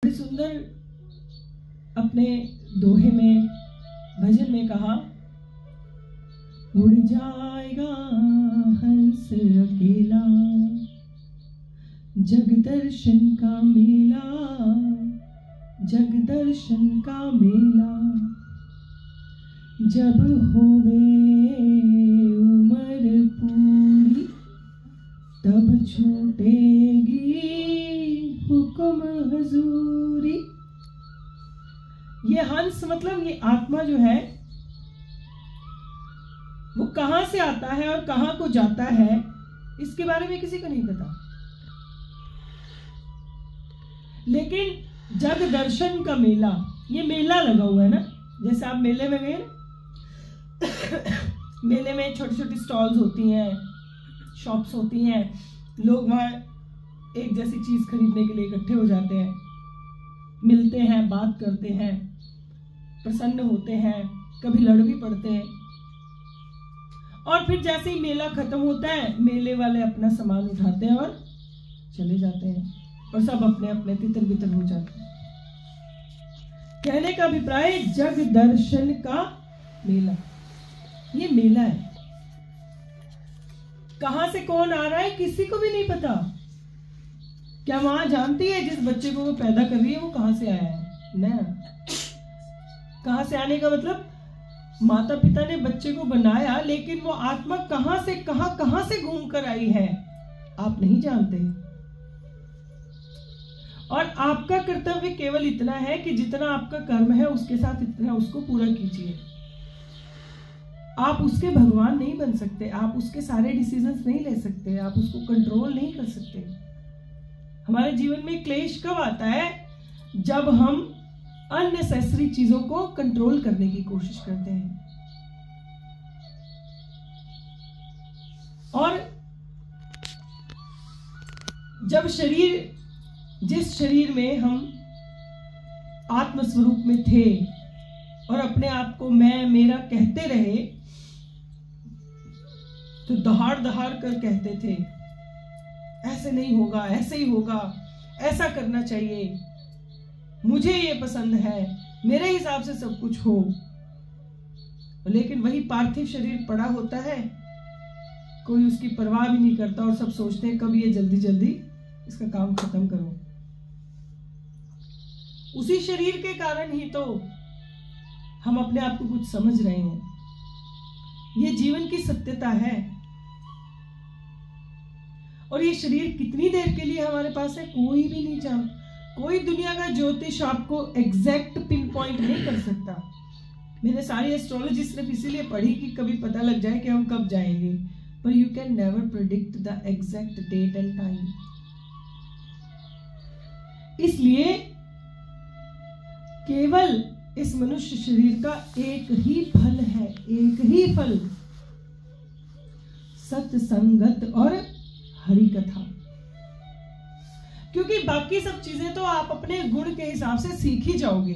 बड़ी सुंदर अपने दोहे में, भजन में कहा, उड़ जाएगा हंस अकेला जग दर्शन का मेला, जग दर्शन का मेला, जब होवे उम्र पूरी तब छूटेगी हुक्म हजूरी। ये हंस मतलब ये आत्मा जो है वो कहां से आता है और कहां को जाता है, इसके बारे में किसी को नहीं पता। लेकिन जग दर्शन का मेला, ये मेला लगा हुआ है ना, जैसे आप मेले में गए ना, मेले में छोटी छोटी स्टॉल्स होती हैं, शॉप्स होती हैं, लोग वहां एक जैसी चीज खरीदने के लिए इकट्ठे हो जाते हैं, मिलते हैं, बात करते हैं, प्रसन्न होते हैं, कभी लड़ भी पड़ते हैं। और फिर जैसे ही मेला खत्म होता है, मेले वाले अपना सामान उठाते हैं और चले जाते हैं, और सब अपने अपने तितर बितर हो जाते हैं। कहने का अभिप्राय, जग दर्शन का मेला, ये मेला है। कहां से कौन आ रहा है किसी को भी नहीं पता। क्या वहां जानती है जिस बच्चे को वो पैदा कर रही है वो कहां से आया है? ना, कहां से आने का मतलब, माता पिता ने बच्चे को बनाया, लेकिन वो आत्मा कहां से कहां से घूम कर आई है आप नहीं जानते। और आपका कर्तव्य केवल इतना है कि जितना आपका कर्म है उसके साथ इतना उसको पूरा कीजिए। आप उसके भगवान नहीं बन सकते, आप उसके सारे डिसीजंस नहीं ले सकते, आप उसको कंट्रोल नहीं कर सकते। हमारे जीवन में क्लेश कब आता है? जब हम अननेसेसरी चीजों को कंट्रोल करने की कोशिश करते हैं। और जब जिस शरीर में हम आत्मस्वरूप में थे और अपने आप को मैं मेरा कहते रहे, तो दहाड़ दहाड़ कर कहते थे, ऐसे नहीं होगा, ऐसे ही होगा, ऐसा करना चाहिए, मुझे ये पसंद है, मेरे हिसाब से सब कुछ हो। लेकिन वही पार्थिव शरीर पड़ा होता है, कोई उसकी परवाह भी नहीं करता, और सब सोचते हैं कब ये जल्दी जल्दी इसका काम खत्म करो। उसी शरीर के कारण ही तो हम अपने आप को कुछ समझ रहे हैं। ये जीवन की सत्यता है। और ये शरीर कितनी देर के लिए हमारे पास है कोई भी नहीं जानता। कोई दुनिया का ज्योतिष आपको एग्जैक्ट पिन पॉइंट नहीं कर सकता। मैंने सारी एस्ट्रोलॉजी सिर्फ इसीलिए पढ़ी कि कभी पता लग जाए कि हम कब जाएंगे, पर you can never predict the exact date and time. इसलिए केवल इस मनुष्य शरीर का एक ही फल है, एक ही फल, सत्संगत और हरि कथा। क्योंकि बाकी सब चीजें तो आप अपने गुण के हिसाब से सीख ही जाओगे।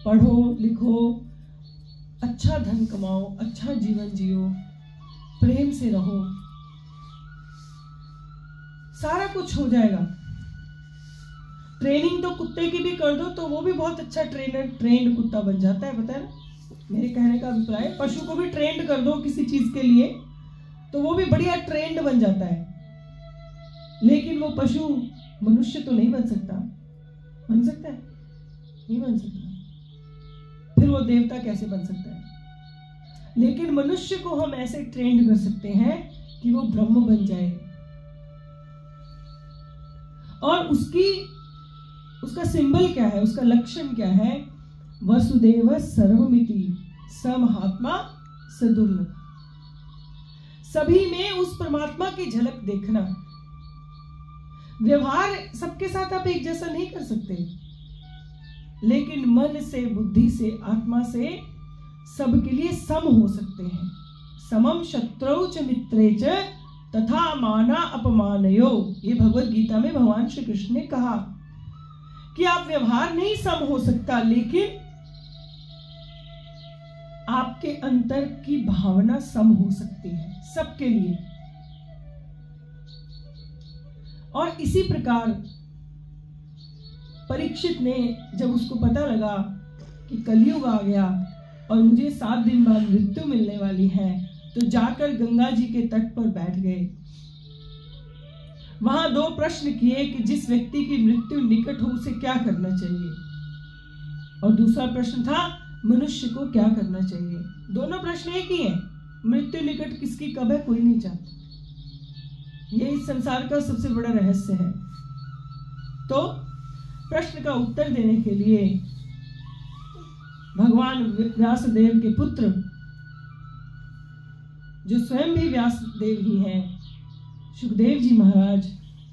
पढ़ो लिखो, अच्छा धन कमाओ, अच्छा जीवन जियो, प्रेम से रहो, सारा कुछ हो जाएगा। ट्रेनिंग तो कुत्ते की भी कर दो तो वो भी बहुत अच्छा ट्रेंड कुत्ता बन जाता है, पता है ना। मेरे कहने का अभिप्राय, पशु को भी ट्रेंड कर दो किसी चीज के लिए तो वो भी बढ़िया ट्रेंड बन जाता है। लेकिन वो पशु मनुष्य तो नहीं बन सकता। बन सकता है? नहीं बन सकता। फिर वो देवता कैसे बन सकता है? लेकिन मनुष्य को हम ऐसे ट्रेंड कर सकते हैं कि वो ब्रह्म बन जाए। और उसका सिंबल क्या है, उसका लक्षण क्या है? वसुदेव सर्वमिति स महात्मा स दुर्लभ। सभी में उस परमात्मा की झलक देखना। व्यवहार सबके साथ आप एक जैसा नहीं कर सकते, लेकिन मन से, बुद्धि से, आत्मा से सबके लिए सम हो सकते हैं। समम शत्रौ च मित्रे च तथा माना अपमानयो। ये भगवत गीता में भगवान श्री कृष्ण ने कहा कि आप व्यवहार नहीं सम हो सकता, लेकिन आपके अंतर की भावना सम हो सकती है सबके लिए। और इसी प्रकार परीक्षित ने जब उसको पता लगा कि कलयुग आ गया और मुझे 7 दिन बाद मृत्यु मिलने वाली है, तो जाकर गंगा जी के तट पर बैठ गए। वहां 2 प्रश्न किए कि जिस व्यक्ति की मृत्यु निकट हो उसे क्या करना चाहिए, और दूसरा प्रश्न था मनुष्य को क्या करना चाहिए। दोनों प्रश्न एक ही हैं। मृत्यु निकट किसकी कब है कोई नहीं जानता। ये इस संसार का सबसे बड़ा रहस्य है। तो प्रश्न का उत्तर देने के लिए भगवान व्यासदेव के पुत्र, जो स्वयं भी व्यासदेव ही हैं, सुखदेव जी महाराज,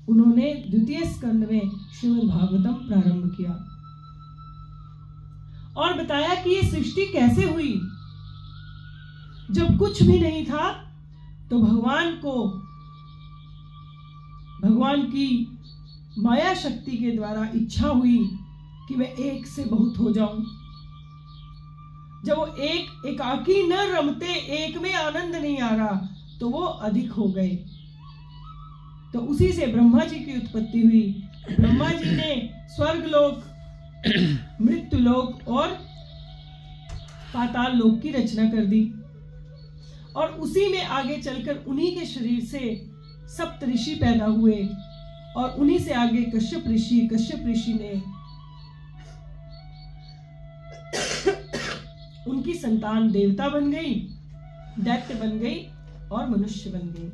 उन्होंने द्वितीय स्कंद में श्रीमद् भागवतम प्रारंभ किया और बताया कि ये सृष्टि कैसे हुई। जब कुछ भी नहीं था तो भगवान की माया शक्ति के द्वारा इच्छा हुई कि मैं एक से बहुत हो जाऊं। जब वो एकाकी न रमते, एक में आनंद नहीं आ रहा, तो वो अधिक हो गए। तो उसी से ब्रह्मा जी की उत्पत्ति हुई। ब्रह्मा जी ने स्वर्गलोक, मृत्युलोक और पाताल लोक की रचना कर दी, और उसी में आगे चलकर उन्हीं के शरीर से सप्त ऋषि पैदा हुए, और उन्हीं से आगे कश्यप ऋषि ने उनकी संतान देवता बन गई, दैत्य बन गई और मनुष्य बन गई।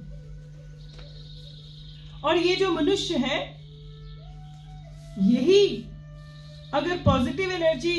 और ये जो मनुष्य है, यही अगर पॉजिटिव एनर्जी